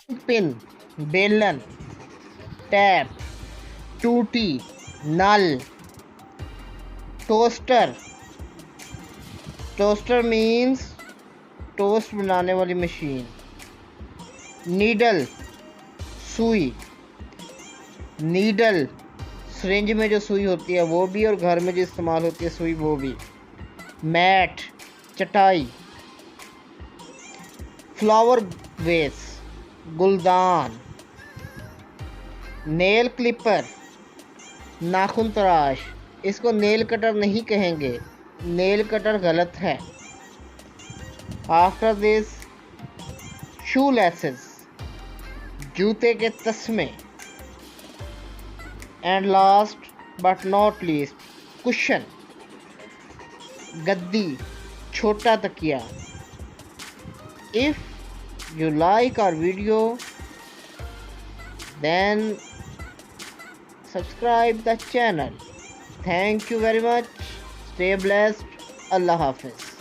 Pin, बेलन, tap, टूटी, नल, toaster. Toaster means toast बनाने वाली मशीन। नीडल, सुई। नीडल सिरिंज में जो सुई होती है वो भी, और घर में जो इस्तेमाल होती है सुई वो भी। मैट, चटाई। Flower vase, गुलदान। नेल क्लिपर, नाखून तराश। इसको नेल कटर नहीं कहेंगे, नेल कटर गलत है। आफ्टर दिस, शू लेसेस, जूते के तस्मे। And last but not least, cushion, गद्दी, छोटा तकिया। If you like our video, then subscribe the channel. Thank you very much. Stay blessed. Allah Hafiz.